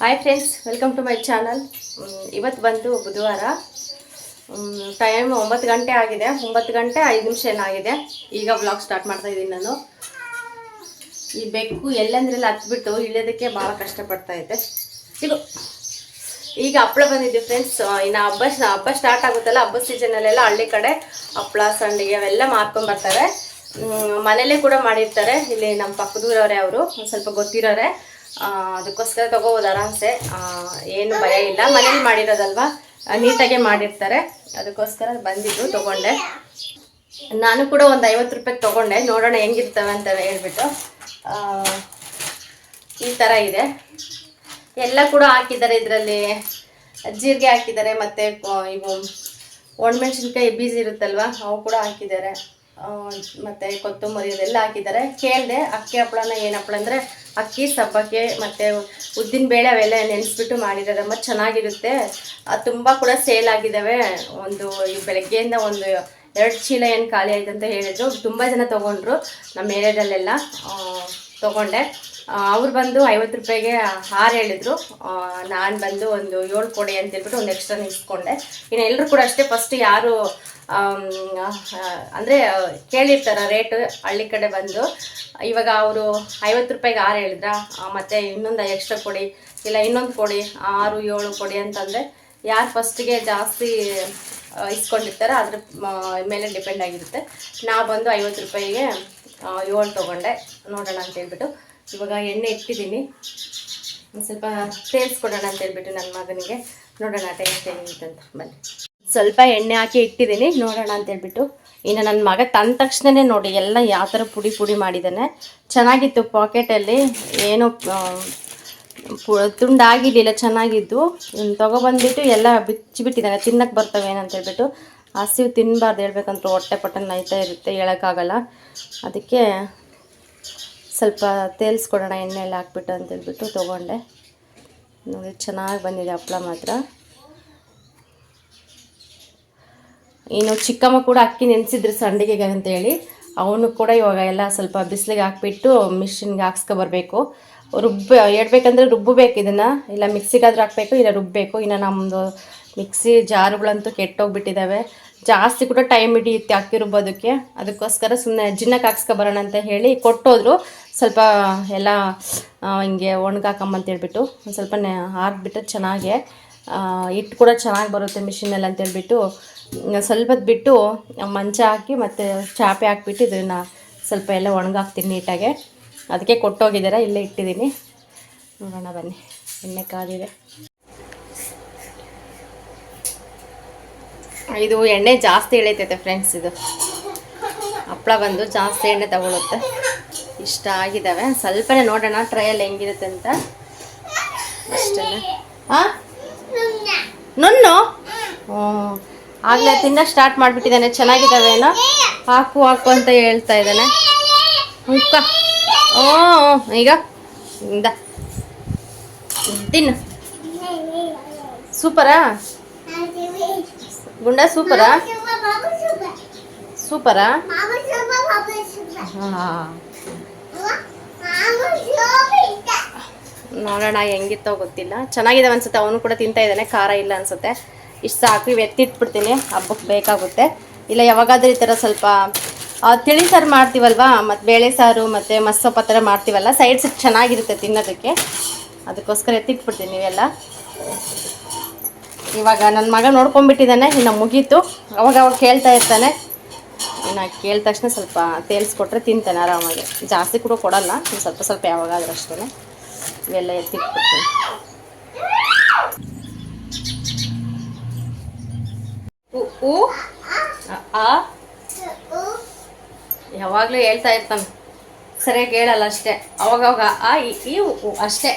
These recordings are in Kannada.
Hi friends, welcome to my channel. ಇವತ್ತು ಬಂದು ಬುಧವಾರ. ಟೈಮ್ 9 ಗಂಟೆ ಆಗಿದೆ. 9 ಗಂಟೆ 5 ನಿಮಿಷ ಏನಾಗಿದೆ. ಈಗ ವ್ಲಾಗ್ ಸ್ಟಾರ್ಟ್ ಮಾಡ್ತಾ ಇದ್ದೀನಿ ನಾನು. ಈ ಬೆಕ್ಕು ಎಲ್ಲಂದ್ರೆಲ್ಲ ಹತ್ಬಿಟ್ಟು ಇಳಿಯೋದಕ್ಕೆ ಭಾಳ ಕಷ್ಟಪಡ್ತಾ ಇದೆ. ಈಗ ಹಪ್ಪಳ ಬಂದಿದೆ ಫ್ರೆಂಡ್ಸ್. ಇನ್ನು ಹಬ್ಬ ಸ್ಟಾರ್ಟ್ ಆಗುತ್ತಲ್ಲ, ಹಬ್ಬದ ಸೀಸನಲ್ಲೆಲ್ಲ ಹಳ್ಳಿ ಕಡೆ ಹಪ್ಪಳ ಸಂಡಿಗೆ ಅವೆಲ್ಲ ಮಾರ್ಕೊಂಡ್ಬರ್ತಾರೆ. ಮನೇಲೇ ಕೂಡ ಮಾಡಿರ್ತಾರೆ. ಇಲ್ಲಿ ನಮ್ಮ ಪಕ್ಕದೂರವರೇ, ಅವರು ಒಂದು ಸ್ವಲ್ಪ ಗೊತ್ತಿರೋರೆ. ಅದಕ್ಕೋಸ್ಕರ ತೊಗೋಬೋದು ಆರಾಮ್ಸೆ, ಏನು ಭಯ ಇಲ್ಲ. ಮನೇಲಿ ಮಾಡಿರೋದಲ್ವಾ, ನೀಟಾಗೆ ಮಾಡಿರ್ತಾರೆ. ಅದಕ್ಕೋಸ್ಕರ ಬಂದಿದ್ದು ತೊಗೊಂಡೆ. ನಾನು ಕೂಡ ಒಂದು 50 ರೂಪಾಯಿಗೆ ತೊಗೊಂಡೆ. ನೋಡೋಣ ಹೆಂಗಿರ್ತವೆ ಅಂತ ಹೇಳ್ಬಿಟ್ಟು. ಈ ಥರ ಇದೆ. ಎಲ್ಲ ಕೂಡ ಹಾಕಿದ್ದಾರೆ ಇದರಲ್ಲಿ. ಜೀರಿಗೆ ಹಾಕಿದ್ದಾರೆ, ಮತ್ತು ಇವು ಒಣಮೆಣ್ಸಿನ್ಕಾಯಿ ಬೀಜ ಇರುತ್ತಲ್ವ, ಅವು ಕೂಡ ಹಾಕಿದ್ದಾರೆ. ಮತ್ತು ಕೊತ್ತಂಬರಿ ಅದೆಲ್ಲ ಹಾಕಿದ್ದಾರೆ. ಕೇಳಿದೆ ಅಕ್ಕಿ ಹಪ್ಪಳನ ಏನು ಹಪ್ಪಳ ಅಂದರೆ ಅಕ್ಕಿ ಸಬ್ಬಕ್ಕೆ ಮತ್ತು ಉದ್ದಿನ ಬೇಳೆ ಅವೆಲ್ಲ ನೆನೆಸ್ಬಿಟ್ಟು ಮಾಡಿದ್ದಾರೆ. ಮತ್ತು ಚೆನ್ನಾಗಿರುತ್ತೆ. ತುಂಬ ಕೂಡ ಸೇಲ್ ಆಗಿದ್ದಾವೆ. ಈ ಬೆಳಗ್ಗೆಯಿಂದ 2 ಚೀಲ ಏನು ಖಾಲಿ ಆಯ್ತು ಅಂತ ಹೇಳಿದ್ರು. ತುಂಬ ಜನ ತೊಗೊಂಡ್ರು ನಮ್ಮ ಏರಿಯಾದಲ್ಲೆಲ್ಲ. ತೊಗೊಂಡೆ. ಅವ್ರು ಬಂದು 50 ರೂಪಾಯಿಗೆ 6 ಹೇಳಿದ್ರು. ನಾನು ಬಂದು ಒಂದು 7 ಕೊಡಿ ಅಂತ ಹೇಳ್ಬಿಟ್ಟು ಒಂದು ಎಕ್ಸ್ಟ್ರಾ ನಿಲ್ಸ್ಕೊಂಡೆ. ಇನ್ನು ಎಲ್ಲರೂ ಕೂಡ ಅಷ್ಟೇ, ಫಸ್ಟ್ ಯಾರು ಅಂದರೆ ಕೇಳಿರ್ತಾರೆ ರೇಟು ಹಳ್ಳಿ ಕಡೆ ಬಂದು. ಇವಾಗ ಅವರು 50 ರೂಪಾಯಿಗೆ 6 ಹೇಳಿದ್ರ, ಮತ್ತು ಇನ್ನೊಂದು ಎಕ್ಸ್ಟ್ರಾ ಕೊಡಿ, ಇಲ್ಲ ಇನ್ನೊಂದು ಕೊಡಿ, 6, 7 ಕೊಡಿ ಅಂತಂದರೆ ಯಾರು ಫಸ್ಟಿಗೆ ಜಾಸ್ತಿ ಇಸ್ಕೊಂಡಿರ್ತಾರೆ ಅದ್ರ ಮೇಲೆ ಡಿಪೆಂಡ್ ಆಗಿರುತ್ತೆ. ನಾವು ಬಂದು 50 ರೂಪಾಯಿಗೆ 7 ತೊಗೊಂಡೆ. ನೋಡೋಣ ಅಂತ ಹೇಳ್ಬಿಟ್ಟು ಇವಾಗ ಎಣ್ಣೆ ಇಟ್ಟಿದ್ದೀನಿ. ಒಂದು ಸ್ವಲ್ಪ ಸೇರಿಸ್ಕೊಡೋಣ ಅಂತ ಹೇಳ್ಬಿಟ್ಟು ನನ್ನ ಮಗನಿಗೆ. ನೋಡೋಣ ಟೇಸ್ಟ್ ಹೆಂಗಿತ್ತು ಅಂತ. ಬನ್ನಿ, ಸ್ವಲ್ಪ ಎಣ್ಣೆ ಹಾಕಿ ಇಟ್ಟಿದ್ದೀನಿ, ನೋಡೋಣ ಅಂತ ಹೇಳ್ಬಿಟ್ಟು. ಇನ್ನು ನನ್ನ ಮಗ ತಂದ ತಕ್ಷಣವೇ ನೋಡಿ ಎಲ್ಲ ಯಾವ ಥರ ಪುಡಿ ಮಾಡಿದ್ದಾನೆ. ಚೆನ್ನಾಗಿತ್ತು. ಪಾಕೆಟಲ್ಲಿ ಏನೋ ತುಂಡಾಗಿರಲಿಲ್ಲ, ಚೆನ್ನಾಗಿದ್ದು. ತೊಗೊಬಂದ್ಬಿಟ್ಟು ಎಲ್ಲ ಬಿಚ್ಚಿಬಿಟ್ಟಿದ್ದಾನೆ. ತಿನ್ನಕ್ಕೆ ಬರ್ತವೆ ಏನಂತ ಹೇಳ್ಬಿಟ್ಟು. ಹಸಿವು ತಿನ್ನಬಾರ್ದು ಹೇಳ್ಬೇಕಂತ, ಹೊಟ್ಟೆ ಪಟ್ಟೆ ನೈತಾ ಇರುತ್ತೆ, ಹೇಳೋಕ್ಕಾಗಲ್ಲ. ಅದಕ್ಕೆ ಸ್ವಲ್ಪ ತೇಲ್ಸ್ಕೊಡೋಣ ಎಣ್ಣೆಯಲ್ಲಿ ಹಾಕ್ಬಿಟ್ಟು ಅಂತೇಳ್ಬಿಟ್ಟು ತೊಗೊಂಡೆ. ನೋಡಿ ಚೆನ್ನಾಗಿ ಬಂದಿದೆ ಹಪ್ಪಳ ಮಾತ್ರ. ಇನ್ನು ಚಿಕ್ಕಮ್ಮ ಕೂಡ ಅಕ್ಕಿ ನೆನೆಸಿದ್ರು ಸಂಡಿಗೆಗೆ ಅಂತೇಳಿ. ಅವನು ಕೂಡ ಇವಾಗ ಎಲ್ಲ ಸ್ವಲ್ಪ ಬಿಸಿಲಿಗೆ ಹಾಕ್ಬಿಟ್ಟು ಮಿಷಿನ್ಗೆ ಹಾಕ್ಸ್ಕೊಬರ್ಬೇಕು. ಹೇಳ್ಬೇಕಂದ್ರೆ ರುಬ್ಬಬೇಕು ಇದನ್ನು. ಇಲ್ಲ ಮಿಕ್ಸಿಗಾದ್ರೂ ಹಾಕಬೇಕು, ಇಲ್ಲ ರುಬ್ಬಬೇಕು. ಇನ್ನು ನಮ್ಮದು ಮಿಕ್ಸಿ ಜಾರುಗಳಂತೂ ಕೆಟ್ಟೋಗ್ಬಿಟ್ಟಿದ್ದಾವೆ. ಜಾಸ್ತಿ ಕೂಡ ಟೈಮ್ ಹಿಡಿಯುತ್ತೆ ಅಕ್ಕಿ ರುಬ್ಬೋದಕ್ಕೆ. ಅದಕ್ಕೋಸ್ಕರ ಸುಮ್ಮನೆ ಜಿನ್ನಕ್ಕೆ ಹಾಕ್ಸ್ಕೊಬರೋಣ ಅಂತ ಹೇಳಿ ಕೊಟ್ಟೋದ್ರು. ಸ್ವಲ್ಪ ಎಲ್ಲ ಹಿಂಗೆ ಒಣಗಾಕಂಬಂತೇಳ್ಬಿಟ್ಟು ಒಂದು ಸ್ವಲ್ಪ ಹಾಕ್ಬಿಟ್ಟು ಚೆನ್ನಾಗೆ ಹಿಟ್ಟು ಕೂಡ ಚೆನ್ನಾಗಿ ಬರುತ್ತೆ ಮಿಷಿನಲ್ಲಿ ಅಂತೇಳ್ಬಿಟ್ಟು ಸ್ವಲ್ಪ ಬಿಟ್ಟು ಮಂಚ ಹಾಕಿ ಮತ್ತು ಚಾಪೆ ಹಾಕ್ಬಿಟ್ಟು ಇದನ್ನು ಸ್ವಲ್ಪ ಎಲ್ಲ ಒಣಗಾಕ್ತೀನಿ ನೀಟಾಗೆ. ಅದಕ್ಕೆ ಕೊಟ್ಟೋಗಿದ್ದಾರೆ, ಇಲ್ಲೇ ಇಟ್ಟಿದ್ದೀನಿ. ನೋಡೋಣ ಬನ್ನಿ. ಎಣ್ಣೆ ಕಾದಿದೆ. ಇದು ಎಣ್ಣೆ ಜಾಸ್ತಿ ಎಳೀತೈತೆ ಫ್ರೆಂಡ್ಸ್. ಇದು ಹಪ್ಪಳ ಬಂದು ಜಾಸ್ತಿ ಎಣ್ಣೆ ತಗೊಳುತ್ತೆ. ಇಷ್ಟ ಆಗಿದ್ದಾವೆ. ಸ್ವಲ್ಪನೇ ನೋಡೋಣ ಟ್ರಯಲ್ ಹೆಂಗಿರುತ್ತೆ ಅಂತ ಅಷ್ಟೇ. ನುಣ್ಣು ಆಗಲೇ ತಿನ್ನೋಕೆ ಸ್ಟಾರ್ಟ್ ಮಾಡಿಬಿಟ್ಟಿದ್ದಾನೆ. ಚೆನ್ನಾಗಿದ್ದಾವೇನೋ, ಹಾಕು ಅಂತ ಹೇಳ್ತಾ ಇದ್ದಾನೆ. ಹುಕ್ಕ ಈಗ ಇಂದ ತಿನ್ನು. ಸೂಪರಾ ಗುಂಡ? ಸೂಪರಾ? ಹಾಂ, ನೋಡೋಣ ಹೆಂಗಿತ್ತೋ ಗೊತ್ತಿಲ್ಲ. ಚೆನ್ನಾಗಿದ್ದಾವೆ ಅನ್ಸುತ್ತೆ. ಅವನು ಕೂಡ ತಿಂತಾ ಇದ್ದಾನೆ. ಖಾರ ಇಲ್ಲ ಅನ್ಸುತ್ತೆ. ಇಷ್ಟು ಸಾಕು. ಇವು ಎತ್ತಿಟ್ಬಿಡ್ತೀನಿ, ಹಬ್ಬಕ್ಕೆ ಬೇಕಾಗುತ್ತೆ. ಇಲ್ಲ ಯಾವಾಗಾದ್ರೂ ಈ ಥರ ಸ್ವಲ್ಪ ತಿಳಿ ಸಾರು ಮಾಡ್ತೀವಲ್ವ, ಮತ್ತು ಬೇಳೆ ಸಾರು ಮತ್ತು ಮಸ್ಸೊಪ್ಪ ಥರ ಮಾಡ್ತೀವಲ್ಲ, ಸೈಡ್ಸ್ ಚೆನ್ನಾಗಿರುತ್ತೆ ತಿನ್ನೋದಕ್ಕೆ. ಅದಕ್ಕೋಸ್ಕರ ಎತ್ತಿಟ್ಬಿಡ್ತೀನಿ ನೀವೆಲ್ಲ. ಇವಾಗ ನನ್ನ ಮಗ ನೋಡ್ಕೊಂಡ್ಬಿಟ್ಟಿದ್ದಾನೆ. ಇನ್ನು ಮುಗೀತು. ಅವಾಗ ಕೇಳ್ತಾ ಇರ್ತಾನೆ. ಇನ್ನು ಕೇಳಿದ ತಕ್ಷಣ ಸ್ವಲ್ಪ ತೇಲ್ಸ್ಕೊಟ್ರೆ ತಿಂತಾನೆ ಆರಾಮಾಗಿ. ಜಾಸ್ತಿ ಕೂಡ ಕೊಡಲ್ಲ, ಸ್ವಲ್ಪ ಯಾವಾಗಾದ್ರೂ ಅಷ್ಟೇ. ಇವೆಲ್ಲ ಎತ್ತಿಟ್ಬಿಡ್ತೀನಿ. ಯಾವಾಗಲೂ ಹೇಳ್ತಾ ಇರ್ತಾನೆ, ಸರಿಯಾಗಿ ಹೇಳಲ್ಲ ಅಷ್ಟೇ. ಅವಾಗವಾಗ ಈ ಅಷ್ಟೇ.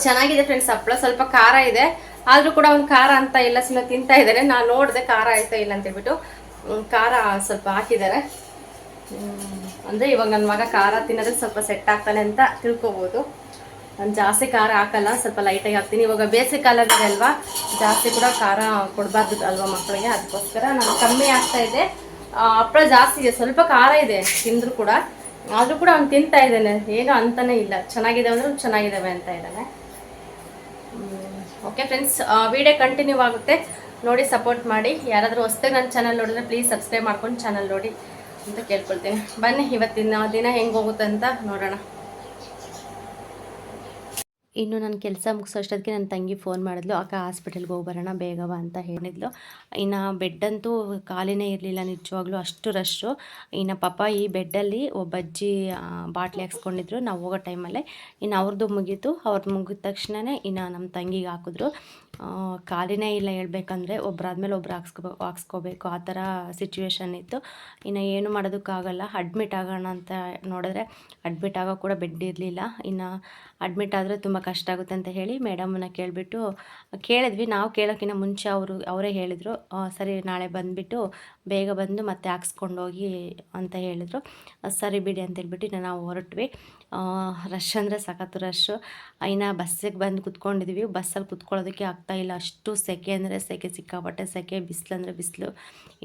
ಚೆನ್ನಾಗಿದೆ ಫ್ರೆಂಡ್ಸ್ ಹಪ್ಪಳ. ಸ್ವಲ್ಪ ಖಾರ ಇದೆ, ಆದರೂ ಕೂಡ ಒಂದು ಖಾರ ಅಂತ ಇಲ್ಲ, ಸುಮ್ಮನೆ ತಿಂತಾ ಇದ್ದಾರೆ. ನಾನು ನೋಡಿದೆ ಖಾರ ಆಯ್ತಾ ಇಲ್ಲ ಅಂತೇಳ್ಬಿಟ್ಟು ಖಾರ ಸ್ವಲ್ಪ ಹಾಕಿದ್ದಾರೆ. ಅಂದರೆ ಇವಾಗ ನನ್ನ ಮಗ ಖಾರ ತಿನ್ನೋದಕ್ಕೆ ಸ್ವಲ್ಪ ಸೆಟ್ ಆಗ್ತಾನೆ ಅಂತ ತಿಳ್ಕೊಬೋದು. ನಾನು ಜಾಸ್ತಿ ಖಾರ ಹಾಕಲ್ಲ, ಸ್ವಲ್ಪ ಲೈಟಾಗಿ ಹಾಕ್ತೀನಿ. ಇವಾಗ ಬೇಸಿಗೆ ಕಾಲದಲ್ಲಿ ಅಲ್ವಾ, ಜಾಸ್ತಿ ಕೂಡ ಖಾರ ಕೊಡಬಾರ್ದು ಅಲ್ವಾ ಮಕ್ಕಳಿಗೆ. ಅದಕ್ಕೋಸ್ಕರ ನಾನು ಕಮ್ಮಿ ಆಗ್ತಾಯಿದ್ದೆ. ಹಪ್ಪಳ ಜಾಸ್ತಿ ಇದೆ, ಸ್ವಲ್ಪ ಖಾರ ಇದೆ ತಿಂದರೂ ಕೂಡ. ಆದರೂ ಕೂಡ ಅವ್ನು ತಿಂತಾ ಇದ್ದಾನೆ, ಏನೂ ಅಂತಾನೆ ಇಲ್ಲ. ಚೆನ್ನಾಗಿದ್ದಾವೆ ಅಂದ್ರೆ ಚೆನ್ನಾಗಿದ್ದಾವೆ ಅಂತ ಇದ್ದಾನೆ. ಓಕೆ ಫ್ರೆಂಡ್ಸ್, ವಿಡಿಯೋ ಕಂಟಿನ್ಯೂ ಆಗುತ್ತೆ, ನೋಡಿ ಸಪೋರ್ಟ್ ಮಾಡಿ. ಯಾರಾದರೂ ಹೊಸ್ದಾಗಿ ನನ್ನ ಚಾನಲ್ ನೋಡಿದ್ರೆ ಪ್ಲೀಸ್ ಸಬ್ಸ್ಕ್ರೈಬ್ ಮಾಡ್ಕೊಂಡು ಚಾನಲ್ ನೋಡಿ ಅಂತ ಕೇಳ್ಕೊಳ್ತೀನಿ. ಬನ್ನಿ ಇವತ್ತಿನ ದಿನ ಹೆಂಗೆ ಹೋಗುತ್ತೆ ಅಂತ ನೋಡೋಣ. ಇನ್ನು ನನ್ನ ಕೆಲಸ ಮುಗಿಸೋಷ್ಟೊತ್ತಿಗೆ ನನ್ನ ತಂಗಿ ಫೋನ್ ಮಾಡಿದ್ಲು, ಅಕ್ಕ ಹಾಸ್ಪಿಟಲ್ಗೆ ಹೋಗಿ ಬರೋಣ ಬೇಗವ ಅಂತ ಹೇಳಿದ್ಲು. ಇನ್ನು ಬೆಡ್ಡಂತೂ ಖಾಲಿನೇ ಇರಲಿಲ್ಲ, ನಿಜವಾಗ್ಲೂ ಅಷ್ಟು ರಶ್ಶು. ಇನ್ನು ಪಾಪ ಈ ಬೆಡ್ಡಲ್ಲಿ ಒಬ್ಬ ಅಜ್ಜಿ ಬಾಟ್ಲಿ ಹಾಕ್ಸ್ಕೊಂಡಿದ್ರು ನಾವು ಹೋಗೋ ಟೈಮಲ್ಲೇ. ಇನ್ನು ಅವ್ರದ್ದು ಮುಗೀತು, ಅವ್ರದ್ದು ಮುಗಿದ ತಕ್ಷಣವೇ ಇನ್ನು ನಮ್ಮ ತಂಗಿಗೆ ಹಾಕಿದ್ರು. ಖಾಲಿನೇ ಇಲ್ಲ ಹೇಳ್ಬೇಕಂದ್ರೆ, ಒಬ್ಬರಾದ್ಮೇಲೆ ಒಬ್ರು ಹಾಕ್ಸ್ಕೋಬೇಕು ಆ ಥರ ಸಿಚುವೇಶನ್ ಇತ್ತು. ಇನ್ನು ಏನು ಮಾಡೋದಕ್ಕಾಗಲ್ಲ, ಅಡ್ಮಿಟ್ ಆಗೋಣ ಅಂತ ನೋಡಿದ್ರೆ ಅಡ್ಮಿಟ್ ಆಗೋ ಕೂಡ ಬೆಡ್ ಇರಲಿಲ್ಲ. ಇನ್ನು ಅಡ್ಮಿಟ್ ಆದರೆ ತುಂಬ ಕಷ್ಟ ಆಗುತ್ತೆ ಅಂತ ಹೇಳಿ ಮೇಡಮನ್ನ ಕೇಳಿದ್ವಿ. ನಾವು ಕೇಳೋಕ್ಕಿಂತ ಮುಂಚೆ ಅವರೇ ಹೇಳಿದರು, ಸರಿ ನಾಳೆ ಬಂದುಬಿಟ್ಟು ಬೇಗ ಬಂದು ಮತ್ತೆ ಹಾಕ್ಸ್ಕೊಂಡೋಗಿ ಅಂತ ಹೇಳಿದರು. ಸರಿ ಬಿಡಿ ಅಂತೇಳ್ಬಿಟ್ಟು ಇನ್ನು ನಾವು ಹೊರಟ್ವಿ. ರಶ್ ಅಂದರೆ ಸಖತ್ತು ರಶ್ಶು. ಇನ್ನು ಬಸ್ಸಿಗೆ ಬಂದು ಕುತ್ಕೊಂಡಿದ್ವಿ. ಬಸ್ಸಲ್ಲಿ ಕುತ್ಕೊಳ್ಳೋದಕ್ಕೆ ಆಗ್ತಾಯಿಲ್ಲ, ಅಷ್ಟು ಸೆಕೆ ಅಂದರೆ ಸೆಕೆ, ಸಿಕ್ಕಾಪಟ್ಟೆ ಸೆಕೆ, ಬಿಸಿಲು ಅಂದರೆ ಬಿಸಿಲು.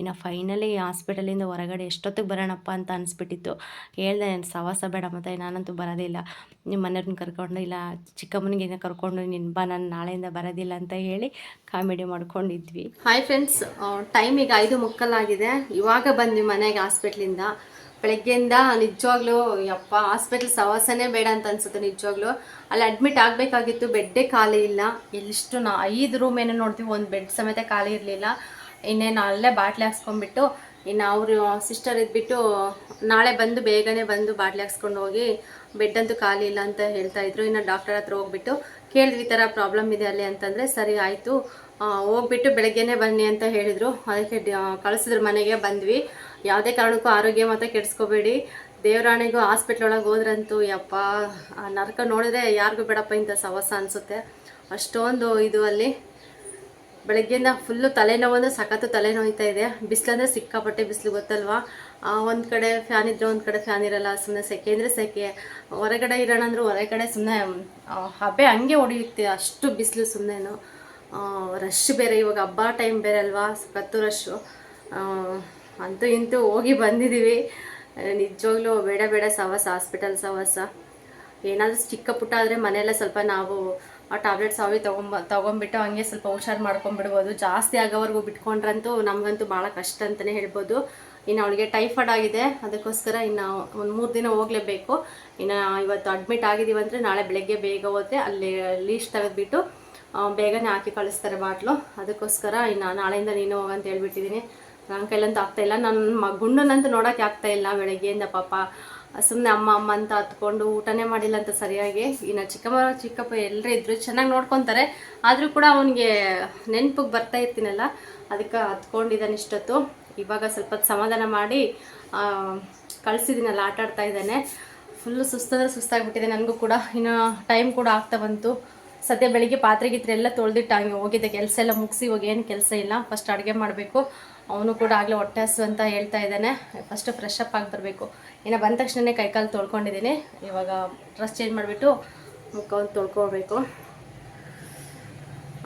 ಇನ್ನು ಫೈನಲಿ ಹಾಸ್ಪಿಟಲಿಂದ ಹೊರಗಡೆ ಎಷ್ಟೊತ್ತಿಗೆ ಬರೋಣಪ್ಪ ಅಂತ ಅನಿಸ್ಬಿಟ್ಟಿತ್ತು. ಹೇಳ್ದೆ ಸವಾಸ ಬೇಡ, ಮತ್ತು ನಾನಂತೂ ಬರೋದಿಲ್ಲ, ನಿಮ್ಮ ಮನೆಯವ್ರನ್ನ ಕರ್ಕೊಂಡು ಇಲ್ಲ ಚಿಕ್ಕಮ್ಮನಿಗೆ ಕರ್ಕೊಂಡು ನೀನು ಬಾ, ನಾನು ನಾಳೆಯಿಂದ ಬರೋದಿಲ್ಲ ಅಂತ ಹೇಳಿ ಕಾಮಿಡಿ ಮಾಡ್ಕೊಂಡಿದ್ವಿ. ಹಾಯ್ ಫ್ರೆಂಡ್ಸ್, ಟೈಮ್ ಈಗ 5:15 ಇವಾಗ ಬಂದ್ವಿ ಮನೆಗೆ ಹಾಸ್ಪಿಟ್ಲಿಂದ. ಬೆಳಗ್ಗೆಯಿಂದ ನಿಜವಾಗ್ಲೂ ಯಪ್ಪ ಹಾಸ್ಪಿಟ್ಲ್ ಸವಾಸನೇ ಬೇಡ ಅಂತ ಅನ್ಸುತ್ತೆ ನಿಜವಾಗ್ಲೂ. ಅಲ್ಲಿ ಅಡ್ಮಿಟ್ ಆಗಬೇಕಾಗಿತ್ತು, ಬೆಡ್ಡೇ ಖಾಲಿ ಇಲ್ಲ. ಎಷ್ಟು 5 ರೂಮ್ ಏನೋ ನೋಡ್ತೀವಿ, ಒಂದು ಬೆಡ್ ಸಮೇತ ಖಾಲಿ ಇರಲಿಲ್ಲ. ಇನ್ನೇನು ಅಲ್ಲೇ ಬಾಟ್ಲಿ ಹಾಕ್ಸ್ಕೊಂಡ್ಬಿಟ್ಟು ಇನ್ನು ಅವರು ಸಿಸ್ಟರ್ ಇದ್ಬಿಟ್ಟು ನಾಳೆ ಬಂದು ಬೇಗನೆ ಬಂದು ಬಾಟ್ಲಿ ಹಾಕ್ಸ್ಕೊಂಡು ಹೋಗಿ, ಬೆಡ್ ಅಂತೂ ಖಾಲಿ ಇಲ್ಲ ಅಂತ ಹೇಳ್ತಾಯಿದ್ರು. ಇನ್ನು ಡಾಕ್ಟರ್ ಹತ್ರ ಹೋಗ್ಬಿಟ್ಟು ಕೇಳಿದ್ವಿ, ಈ ಥರ ಪ್ರಾಬ್ಲಮ್ ಇದೆ ಅಲ್ಲಿ ಅಂತಂದರೆ ಸರಿ ಆಯಿತು ಹೋಗ್ಬಿಟ್ಟು ಬೆಳಗ್ಗೆನೇ ಬನ್ನಿ ಅಂತ ಹೇಳಿದರು. ಅದಕ್ಕೆ ಕಳಿಸಿದ್ರು, ಮನೆಗೆ ಬಂದ್ವಿ. ಯಾವುದೇ ಕಾರಣಕ್ಕೂ ಆರೋಗ್ಯ ಮಾತ್ರ ಕೆಡಿಸ್ಕೋಬೇಡಿ, ದೇವರಾಣೆಗೂ ಹಾಸ್ಪಿಟ್ಲ್ ಒಳಗೆ ಹೋದ್ರಂತೂ ಯಪ್ಪ ನರಕ ನೋಡಿದ್ರೆ ಯಾರಿಗೂ ಬೇಡಪ್ಪ ಇಂಥ ಸವಸ ಅನಿಸುತ್ತೆ, ಅಷ್ಟೊಂದು ಇದು ಅಲ್ಲಿ. ಬೆಳಗ್ಗೆಯಿಂದ ಫುಲ್ಲು ತಲೆನೋವು ಅಂದರೆ ಸಖತ್ತು ತಲೆನೋಯ್ತಾ ಇದೆ. ಬಿಸಿಲಂದರೆ ಸಿಕ್ಕಾಪಟ್ಟೆ ಬಿಸಿಲು ಗೊತ್ತಲ್ವಾ. ಒಂದು ಕಡೆ ಫ್ಯಾನ್ ಇದ್ದರೆ ಒಂದು ಕಡೆ ಫ್ಯಾನ್ ಇರಲ್ಲ, ಸುಮ್ಮನೆ ಸೆಕೆ ಅಂದರೆ ಸೆಕೆ. ಹೊರಗಡೆ ಇರೋಣ ಅಂದರೂ ಹೊರಗಡೆ ಸುಮ್ಮನೆ ಹಬ್ಬೆ ಹಂಗೆ ಹೊಡೆಯುತ್ತೆ, ಅಷ್ಟು ಬಿಸಿಲು ಸುಮ್ಮನೆನು. ರಶ್ ಬೇರೆ, ಇವಾಗ ಹಬ್ಬ ಟೈಮ್ ಬೇರೆ ಅಲ್ವಾ, ಸಖತ್ತು ರಶ್ಶು. ಅಂತೂ ಇಂತೂ ಹೋಗಿ ಬಂದಿದ್ದೀವಿ. ನಿಜವಾಗ್ಲೂ ಬೇಡ ಬೇಡ ಸವಾಸ, ಹಾಸ್ಪಿಟಲ್ ಸವಾಸ. ಏನಾದರೂ ಚಿಕ್ಕ ಪುಟ್ಟ ಆದರೆ ಮನೆಯಲ್ಲೇ ಸ್ವಲ್ಪ ನಾವು ಆ ಟ್ಯಾಬ್ಲೆಟ್ಸ್ ಅವಿ ತೊಗೊಂಬಿಟ್ಟು ಹಂಗೆ ಸ್ವಲ್ಪ ಹುಷಾರು ಮಾಡ್ಕೊಂಡ್ಬಿಡ್ಬೋದು. ಜಾಸ್ತಿ ಆಗೋವರೆಗೂ ಬಿಟ್ಕೊಂಡ್ರಂತೂ ನಮಗಂತೂ ಭಾಳ ಕಷ್ಟ ಅಂತಲೇ ಹೇಳ್ಬೋದು. ಇನ್ನು ಅವಳಿಗೆ ಟೈಫಾಯ್ಡ್ ಆಗಿದೆ, ಅದಕ್ಕೋಸ್ಕರ ಇನ್ನು ಒಂದು 3 ದಿನ ಹೋಗಲೇಬೇಕು. ಇನ್ನು ಇವತ್ತು ಅಡ್ಮಿಟ್ ಆಗಿದ್ದೀವಿ ಅಂದರೆ ನಾಳೆ ಬೆಳಗ್ಗೆ ಬೇಗ ಹೋದರೆ ಅಲ್ಲಿ ಲೀಸ್ಟ್ ತೆಗೆದುಬಿಟ್ಟು ಬೇಗನೆ ಹಾಕಿ ಕಳಿಸ್ತಾರೆ ಬಾಟ್ಲು. ಅದಕ್ಕೋಸ್ಕರ ಇನ್ನು ನಾಳೆಯಿಂದ ನೀನು ಹೋಗಂತ ಹೇಳ್ಬಿಟ್ಟಿದ್ದೀನಿ. ನನ್ನ ಕೈಲಂತೂ ಆಗ್ತಾಯಿಲ್ಲ, ನನ್ನ ಗುಂಡನಂತೂ ನೋಡೋಕ್ಕೆ ಆಗ್ತಾಯಿಲ್ಲ. ಬೆಳಗ್ಗೆಯಿಂದ ಪಾಪ ಸುಮ್ಮನೆ ಅಮ್ಮ ಅಮ್ಮ ಅಂತ ಹತ್ಕೊಂಡು ಊಟನೇ ಮಾಡಿಲ್ಲ ಅಂತ ಸರಿಯಾಗಿ. ಇನ್ನು ಚಿಕ್ಕಪ್ಪ ಎಲ್ಲರೂ ಇದ್ರು, ಚೆನ್ನಾಗಿ ನೋಡ್ಕೊತಾರೆ. ಆದರೂ ಕೂಡ ಅವನಿಗೆ ನೆನಪಿಗೆ ಬರ್ತಾ ಇರ್ತೀನಲ್ಲ, ಅದಕ್ಕೆ ಹತ್ಕೊಂಡಿದ್ದಾನೆ ಇಷ್ಟೊತ್ತು. ಇವಾಗ ಸ್ವಲ್ಪ ಸಮಾಧಾನ ಮಾಡಿ ಕಳಿಸಿದ್ದೀನಲ್ಲ, ಆಟ ಆಡ್ತಾ ಇದ್ದಾನೆ. ಫುಲ್ಲು ಸುಸ್ತಾದರೆ ಸುಸ್ತಾಗಿಬಿಟ್ಟಿದೆ ನನಗೂ ಕೂಡ. ಇನ್ನು ಟೈಮ್ ಕೂಡ ಆಗ್ತಾ ಬಂತು. ಸದ್ಯ ಬೆಳಿಗ್ಗೆ ಪಾತ್ರೆ ಗೀತ್ರೆ ಎಲ್ಲ ತೊಳೆದಿಟ್ಟು ಹಂಗೆ ಹೋಗಿದ್ದೆ, ಕೆಲಸ ಎಲ್ಲ ಮುಗಿಸಿ. ಇವಾಗ ಏನು ಕೆಲಸ ಇಲ್ಲ, ಫಸ್ಟ್ ಅಡುಗೆ ಮಾಡಬೇಕು. ಅವನು ಕೂಡ ಆಗಲೇ ಹೊಟ್ಟೆ ಹಸು ಅಂತ ಹೇಳ್ತಾ ಇದ್ದಾನೆ. ಫಸ್ಟು ಫ್ರೆಶ್ ಅಪ್ ಆಗಿ ಬರಬೇಕು. ಇನ್ನು ಬಂದ ತಕ್ಷಣವೇ ಕೈಕಾಲು ತೊಳ್ಕೊಂಡಿದ್ದೀನಿ. ಇವಾಗ ಡ್ರೆಸ್ ಚೇಂಜ್ ಮಾಡಿಬಿಟ್ಟು ಮುಖವನ್ನು ತೊಳ್ಕೊಳ್ಬೇಕು.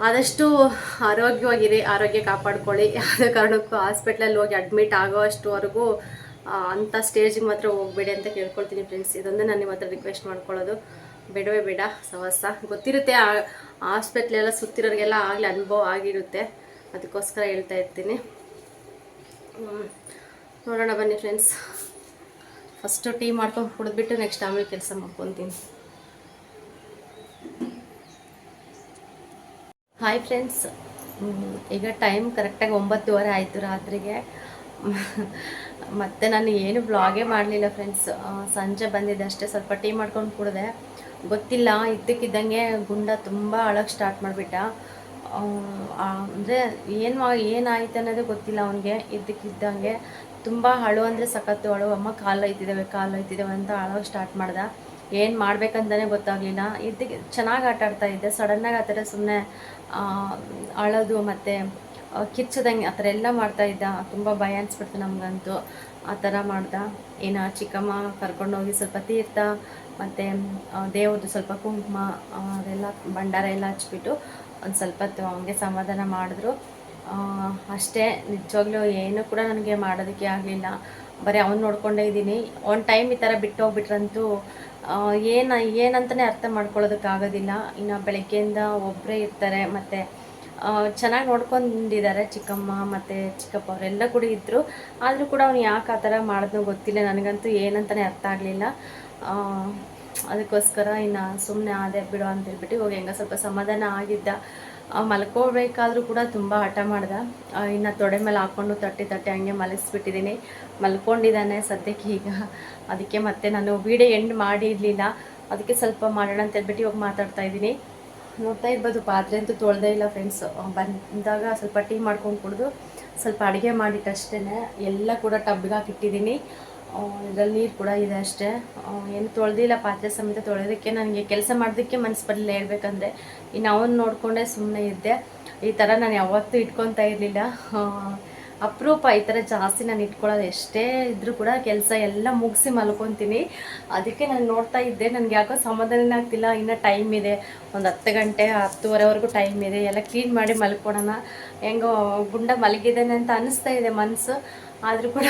ಆದಷ್ಟು ಆರೋಗ್ಯವಾಗಿರಿ, ಆರೋಗ್ಯ ಕಾಪಾಡ್ಕೊಳ್ಳಿ. ಯಾವುದೇ ಕಾರಣಕ್ಕೂ ಹಾಸ್ಪಿಟ್ಲಲ್ಲಿ ಹೋಗಿ ಅಡ್ಮಿಟ್ ಆಗೋ ಅಷ್ಟುವರೆಗೂ ಅಂಥ ಸ್ಟೇಜಿಗೆ ಮಾತ್ರ ಹೋಗಬೇಡಿ ಅಂತ ಕೇಳ್ಕೊಳ್ತೀನಿ ಫ್ರೆಂಡ್ಸ್. ಇದೊಂದೇ ನಾನು ನಿಮ್ಮ ಹತ್ರ ರಿಕ್ವೆಸ್ಟ್ ಮಾಡ್ಕೊಳ್ಳೋದು. ಬೇಡವೇ ಬೇಡ ಸವಾಸ. ಗೊತ್ತಿರುತ್ತೆ, ಹಾಸ್ಪಿಟ್ಲೆಲ್ಲ ಸುತ್ತಿರೋರಿಗೆಲ್ಲ ಆಗಲೇ ಅನುಭವ ಆಗಿರುತ್ತೆ, ಅದಕ್ಕೋಸ್ಕರ ಹೇಳ್ತಾ ಇರ್ತೀನಿ. ನೋಡೋಣ ಬನ್ನಿ ಫ್ರೆಂಡ್ಸ್. ಫಸ್ಟು ಟೀ ಮಾಡ್ಕೊಂಡು ಕುಡಿದ್ಬಿಟ್ಟು ನೆಕ್ಸ್ಟ್ ಆಮೇಲೆ ಕೆಲಸ ಮಾಡ್ಕೊತೀನಿ. ಹಾಯ್ ಫ್ರೆಂಡ್ಸ್, ಈಗ ಟೈಮ್ ಕರೆಕ್ಟಾಗಿ 9:15 ಆಯಿತು ರಾತ್ರಿಗೆ. ಮತ್ತು ನಾನು ಏನು ಬ್ಲಾಗೇ ಮಾಡಲಿಲ್ಲ ಫ್ರೆಂಡ್ಸ್. ಸಂಜೆ ಬಂದಿದ್ದೆ ಅಷ್ಟೇ, ಸ್ವಲ್ಪ ಟೀ ಮಾಡ್ಕೊಂಡು ಕುಡಿದೆ. ಗೊತ್ತಿಲ್ಲ, ಇದ್ದಕ್ಕಿದ್ದಂಗೆ ಗುಂಡ ತುಂಬ ಅಳಕ್ಕೆ ಸ್ಟಾರ್ಟ್ ಮಾಡಿಬಿಟ್ಟ. ಅಂದರೆ ಏನಾಯ್ತು ಅನ್ನೋದು ಗೊತ್ತಿಲ್ಲ ಅವನಿಗೆ. ಇದ್ದಕ್ಕಿದ್ದಂಗೆ ತುಂಬ ಅಳು ಅಂದರೆ ಸಖತ್ತು ಅಳು. ಅಮ್ಮ ಕಾಲು ಹೋಯ್ತಿದ್ದಾವೆ ಅಂತ ಅಳೋಕ್ಕೆ ಸ್ಟಾರ್ಟ್ ಮಾಡ್ದೆ. ಏನು ಮಾಡ್ಬೇಕಂತಲೇ ಗೊತ್ತಾಗಲಿಲ್ಲ. ಇದಕ್ಕೆ ಚೆನ್ನಾಗಿ ಆಟ ಆಡ್ತಾ ಇದ್ದೆ, ಸಡನ್ನಾಗಿ ಆ ಥರ ಸುಮ್ಮನೆ ಅಳೋದು ಮತ್ತು ಕಿರ್ಚೋದಂಗೆ ಆ ಥರ ಎಲ್ಲ ಮಾಡ್ತಾಯಿದ್ದ. ತುಂಬ ಭಯ ಅನಿಸ್ಬಿಡ್ತು ನಮಗಂತೂ, ಆ ಥರ ಮಾಡ್ದೆ. ಇನ್ನು ಚಿಕ್ಕಮ್ಮ ಕರ್ಕೊಂಡೋಗಿ ಸ್ವಲ್ಪ ತೀರ್ಥ ಮತ್ತು ದೇವ್ರದ್ದು ಸ್ವಲ್ಪ ಕುಂಕುಮ ಅದೆಲ್ಲ ಭಂಡಾರ ಎಲ್ಲ ಹಚ್ಬಿಟ್ಟು ಒಂದು ಸ್ವಲ್ಪ ಹೊತ್ತು ಹಂಗೆ ಸಮಾಧಾನ ಮಾಡಿದ್ರು ಅಷ್ಟೇ. ನಿಜವಾಗ್ಲೂ ಏನೂ ಕೂಡ ನನಗೆ ಮಾಡೋದಕ್ಕೆ ಆಗಲಿಲ್ಲ. ಬರೀ ಅವ್ನು ನೋಡ್ಕೊಂಡೇ ಇದ್ದೀನಿ. ಒಂದು ಟೈಮ್ ಈ ಥರ ಬಿಟ್ಟು ಹೋಗ್ಬಿಟ್ರಂತೂ ಏನಂತಲೇ ಅರ್ಥ ಮಾಡ್ಕೊಳ್ಳೋದಕ್ಕಾಗೋದಿಲ್ಲ. ಇನ್ನು ಬೆಳಗ್ಗೆಯಿಂದ ಒಬ್ಬರೇ ಇರ್ತಾರೆ, ಮತ್ತು ಚೆನ್ನಾಗಿ ನೋಡ್ಕೊಂಡಿದ್ದಾರೆ ಚಿಕ್ಕಮ್ಮ ಮತ್ತು ಚಿಕ್ಕಪ್ಪ ಅವರೆಲ್ಲ ಕೂಡ ಇದ್ದರು. ಆದರೂ ಕೂಡ ಅವ್ನು ಯಾಕೆ ಆ ಥರ ಮಾಡಿದ್ನೋ ಗೊತ್ತಿಲ್ಲ, ನನಗಂತೂ ಏನಂತಲೇ ಅರ್ಥ ಆಗಲಿಲ್ಲ. ಅದಕ್ಕೋಸ್ಕರ ಇನ್ನು ಸುಮ್ಮನೆ ಆದೆ ಬಿಡು ಅಂತ ಹೇಳ್ಬಿಟ್ಟು ಇವಾಗ ಹೆಂಗ ಸ್ವಲ್ಪ ಸಮಾಧಾನ ಆಗಿದ್ದ. ಮಲ್ಕೋಬೇಕಾದ್ರೂ ಕೂಡ ತುಂಬ ಹಠ ಮಾಡ್ದ. ಇನ್ನು ತೊಡೆ ಮೇಲೆ ಹಾಕ್ಕೊಂಡು ತಟ್ಟಿ ಹಂಗೆ ಮಲಗಿಸ್ಬಿಟ್ಟಿದ್ದೀನಿ. ಮಲ್ಕೊಂಡಿದ್ದಾನೆ ಸದ್ಯಕ್ಕೆ ಈಗ. ಅದಕ್ಕೆ ಮತ್ತೆ ನಾನು ವೀಡಿಯೋ ಎಂಡ್ ಮಾಡಿರಲಿಲ್ಲ, ಅದಕ್ಕೆ ಸ್ವಲ್ಪ ಮಾಡೋಣ ಅಂತ ಹೇಳ್ಬಿಟ್ಟು ಇವಾಗ ಮಾತಾಡ್ತಾ ಇದ್ದೀನಿ. ನೋಡ್ತಾ ಇರ್ಬೋದು, ಪಾತ್ರೆ ಅಂತೂ ತೊಳೆದೇ ಇಲ್ಲ ಫ್ರೆಂಡ್ಸ್. ಬಂದಾಗ ಸ್ವಲ್ಪ ಟೀ ಮಾಡ್ಕೊಂಡು ಕುಡಿದು ಸ್ವಲ್ಪ ಅಡುಗೆ ಮಾಡಿಟ್ಟಷ್ಟೇ ಎಲ್ಲ ಕೂಡ ಟಬ್ಗೆ ಹಾಕಿಟ್ಟಿದ್ದೀನಿ. ಇದರಲ್ಲಿ ನೀರು ಕೂಡ ಇದೆ ಅಷ್ಟೇ, ಏನು ತೊಳೆದಿಲ್ಲ. ಪಾತ್ರೆ ಸಮೇತ ತೊಳೆಯೋದಕ್ಕೆ ನನಗೆ ಕೆಲಸ ಮಾಡೋದಕ್ಕೆ ಮನಸ್ಸು ಬರಲಿಲ್ಲ ಹೇಳ್ಬೇಕಂದ್ರೆ. ಇನ್ನು ಅವನು ನೋಡಿಕೊಂಡೇ ಸುಮ್ಮನೆ ಇದ್ದೆ. ಈ ಥರ ನಾನು ಯಾವತ್ತೂ ಇಟ್ಕೊತಾ ಇರಲಿಲ್ಲ. ಅಪರೂಪ ಈ ಥರ ಜಾಸ್ತಿ ನಾನು ಇಟ್ಕೊಳ್ಳೋದು. ಎಷ್ಟೇ ಇದ್ದರೂ ಕೂಡ ಕೆಲಸ ಎಲ್ಲ ಮುಗಿಸಿ ಮಲ್ಕೊತೀನಿ. ಅದಕ್ಕೆ ನಾನು ನೋಡ್ತಾ ಇದ್ದೆ, ನನಗೆ ಯಾಕೋ ಸಮಾಧಾನ ಆಗ್ತಿಲ್ಲ. ಇನ್ನು ಟೈಮ್ ಇದೆ, ಒಂದು 10 ಗಂಟೆ 10:30ವರೆಗೂ ಟೈಮ್ ಇದೆ. ಎಲ್ಲ ಕ್ಲೀನ್ ಮಾಡಿ ಮಲ್ಕೊಳೋಣ, ಹೆಂಗೋ ಗುಂಡ ಮಲಗಿದ್ದೇನೆ ಅಂತ ಅನ್ನಿಸ್ತಾ ಇದೆ ಮನಸ್ಸು. ಆದರೂ ಕೂಡ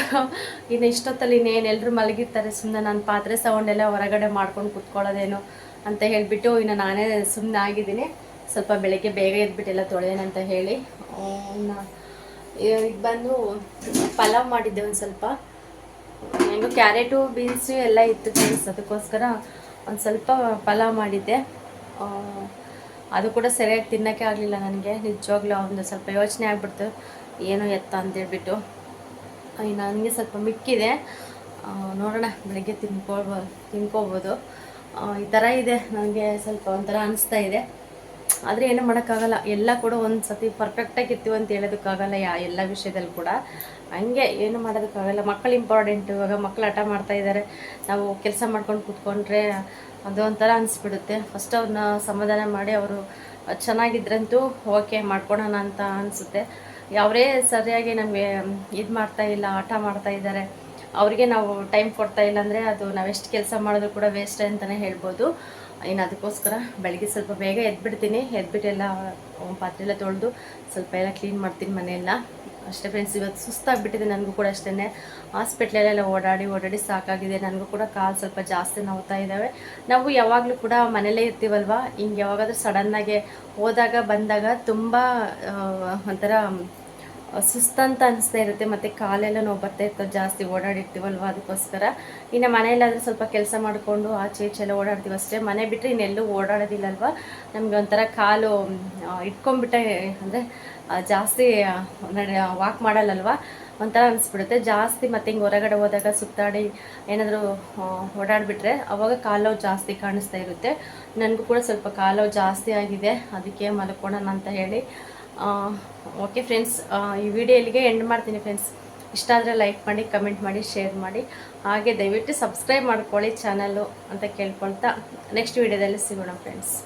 ಇನ್ನು ಇಷ್ಟೊತ್ತಲ್ಲಿ ಇನ್ನೇನು ಎಲ್ಲರೂ ಮಲಗಿರ್ತಾರೆ, ಸುಮ್ಮನೆ ನಾನು ಪಾತ್ರೆ ಸೌಂಡೆಲ್ಲ ಹೊರಗಡೆ ಮಾಡ್ಕೊಂಡು ಕೂತ್ಕೊಳ್ಳೋದೇನು ಅಂತ ಹೇಳಿಬಿಟ್ಟು ಇನ್ನು ನಾನೇ ಸುಮ್ಮನೆ ಆಗಿದ್ದೀನಿ. ಸ್ವಲ್ಪ ಬೆಳಗ್ಗೆ ಬೇಗ ಎದ್ಬಿಟ್ಟೆಲ್ಲ ತೊಳೆಯೋಣಂತ ಹೇಳಿ. ಈಗ ಬಂದು ಪಲಾವ್ ಮಾಡಿದ್ದೆ. ಒಂದು ಸ್ವಲ್ಪ ಹೆಂಗೋ ಕ್ಯಾರೆಟು ಬೀನ್ಸು ಎಲ್ಲ ಇತ್ತು ಫ್ರೆಂಡ್ಸ್, ಅದಕ್ಕೋಸ್ಕರ ಒಂದು ಸ್ವಲ್ಪ ಪಲಾವ್ ಮಾಡಿದ್ದೆ. ಅದು ಕೂಡ ಸರಿಯಾಗಿ ತಿನ್ನೋಕ್ಕೆ ಆಗಲಿಲ್ಲ ನನಗೆ, ನಿಜವಾಗ್ಲೂ ಒಂದು ಸ್ವಲ್ಪ ಯೋಚನೆ ಆಗಿಬಿಡ್ತು ಏನೋ ಎತ್ತ ಅಂತೇಳ್ಬಿಟ್ಟು. ನನಗೆ ಸ್ವಲ್ಪ ಮಿಕ್ಕಿದೆ, ನೋಡೋಣ ಬೆಳಗ್ಗೆ ತಿನ್ಕೋಬೋದು. ಈ ಥರ ಇದೆ, ನನಗೆ ಸ್ವಲ್ಪ ಒಂಥರ ಅನಿಸ್ತಾ ಇದೆ. ಆದರೆ ಏನೂ ಮಾಡೋಕ್ಕಾಗಲ್ಲ, ಎಲ್ಲ ಕೂಡ ಒಂದು ಸತಿ ಪರ್ಫೆಕ್ಟಾಗಿ ಇರ್ತೀವಿ ಅಂತ ಹೇಳೋದಕ್ಕಾಗಲ್ಲ. ಎಲ್ಲ ವಿಷಯದಲ್ಲಿ ಕೂಡ ಹಂಗೆ ಏನು ಮಾಡೋದಕ್ಕಾಗಲ್ಲ. ಮಕ್ಕಳು ಇಂಪಾರ್ಟೆಂಟು. ಇವಾಗ ಮಕ್ಕಳು ಹಠ ಮಾಡ್ತಾಯಿದ್ದಾರೆ, ನಾವು ಕೆಲಸ ಮಾಡ್ಕೊಂಡು ಕೂತ್ಕೊಂಡ್ರೆ ಅದು ಒಂಥರ ಅನಿಸ್ಬಿಡುತ್ತೆ. ಫಸ್ಟ್ ಅವ್ರನ್ನ ಸಮಾಧಾನ ಮಾಡಿ ಅವರು ಚೆನ್ನಾಗಿದ್ರಂತೂ ಓಕೆ ಮಾಡ್ಕೊಳೋಣ ಅಂತ ಅನಿಸುತ್ತೆ. ಅವರೇ ಸರಿಯಾಗಿ ನಮಗೆ ಇದು ಮಾಡ್ತಾಯಿಲ್ಲ, ಹಠ ಮಾಡ್ತಾಯಿದ್ದಾರೆ, ಅವರಿಗೆ ನಾವು ಟೈಮ್ ಕೊಡ್ತಾ ಇಲ್ಲ ಅಂದರೆ ಅದು ನಾವೆಷ್ಟು ಕೆಲಸ ಮಾಡೋದು ಕೂಡ ವೇಸ್ಟ್ ಅಂತಲೇ ಹೇಳ್ಬೋದು. ಇನ್ನು ಅದಕ್ಕೋಸ್ಕರ ಬೆಳಗ್ಗೆ ಸ್ವಲ್ಪ ಬೇಗ ಎದ್ಬಿಡ್ತೀನಿ. ಎದ್ಬಿಟ್ಟೆಲ್ಲ ಪಾತ್ರೆ ಎಲ್ಲ ತೊಳೆದು ಸ್ವಲ್ಪ ಎಲ್ಲ ಕ್ಲೀನ್ ಮಾಡ್ತೀನಿ ಮನೆಯೆಲ್ಲ ಅಷ್ಟೇ ಫ್ರೆಂಡ್ಸ್. ಇವತ್ತು ಸುಸ್ತಾಗಿಬಿಟ್ಟಿದೆ ನನಗೂ ಕೂಡ ಅಷ್ಟೇ. ಹಾಸ್ಪಿಟ್ಲಲ್ಲೆಲ್ಲ ಓಡಾಡಿ ಸಾಕಾಗಿದೆ. ನನಗೂ ಕೂಡ ಕಾಲು ಸ್ವಲ್ಪ ಜಾಸ್ತಿ ನೋವ್ತಾ ಇದ್ದಾವೆ. ನಾವು ಯಾವಾಗಲೂ ಕೂಡ ಮನೆಯಲ್ಲೇ ಇರ್ತೀವಲ್ವ, ಹಿಂಗೆ ಯಾವಾಗಾದ್ರೂ ಸಡನ್ನಾಗಿ ಹೋದಾಗ ಬಂದಾಗ ತುಂಬ ಒಂಥರ ಸುಸ್ತಂತ ಅನಿಸ್ತಾ ಇರುತ್ತೆ, ಮತ್ತು ಕಾಲೆಲ್ಲ ನೋವು ಬರ್ತಾ ಇರ್ತದೆ, ಜಾಸ್ತಿ ಓಡಾಡಿರ್ತೀವಲ್ವ. ಅದಕ್ಕೋಸ್ಕರ ಇನ್ನು ಮನೆಯಲ್ಲಾದರೆ ಸ್ವಲ್ಪ ಕೆಲಸ ಮಾಡಿಕೊಂಡು ಆಚೆ ಈಚೆ ಎಲ್ಲ ಓಡಾಡ್ತೀವಿ ಅಷ್ಟೇ. ಮನೆ ಬಿಟ್ಟರೆ ಇನ್ನೆಲ್ಲೂ ಓಡಾಡೋದಿಲ್ಲಲ್ವ. ನಮಗೆ ಒಂಥರ ಕಾಲು ಇಟ್ಕೊಂಡ್ಬಿಟ್ಟೆ, ಅಂದರೆ ಜಾಸ್ತಿ ವಾಕ್ ಮಾಡಲ್ಲಲ್ವ, ಒಂಥರ ಅನಿಸ್ಬಿಡುತ್ತೆ ಜಾಸ್ತಿ. ಮತ್ತು ಹಿಂಗೆ ಹೊರಗಡೆ ಹೋದಾಗ ಸುತ್ತಾಡಿ ಏನಾದರೂ ಓಡಾಡಿಬಿಟ್ರೆ ಅವಾಗ ಕಾಲು ಜಾಸ್ತಿ ಕಾಣಿಸ್ತಾ ಇರುತ್ತೆ. ನನಗೂ ಕೂಡ ಸ್ವಲ್ಪ ಕಾಲು ಜಾಸ್ತಿ ಆಗಿದೆ, ಅದಕ್ಕೆ ಮಲ್ಕೊಳ್ಳೋಣ ಅಂತ ಹೇಳಿ. ಓಕೆ ಫ್ರೆಂಡ್ಸ್, ಈ ವಿಡಿಯೋ ಇಲ್ಲಿಗೆ ಎಂಡ್ ಮಾಡ್ತೀನಿ ಫ್ರೆಂಡ್ಸ್. ಇಷ್ಟ ಆದರೆ ಲೈಕ್ ಮಾಡಿ, ಕಮೆಂಟ್ ಮಾಡಿ, ಶೇರ್ ಮಾಡಿ, ಹಾಗೆ ದಯವಿಟ್ಟು ಸಬ್ಸ್ಕ್ರೈಬ್ ಮಾಡ್ಕೊಳ್ಳಿ ಚಾನಲ್ಲು ಅಂತ ಕೇಳ್ಕೊಳ್ತಾ ನೆಕ್ಸ್ಟ್ ವಿಡಿಯೋದಲ್ಲಿ ಸಿಗೋಣ ಫ್ರೆಂಡ್ಸ್.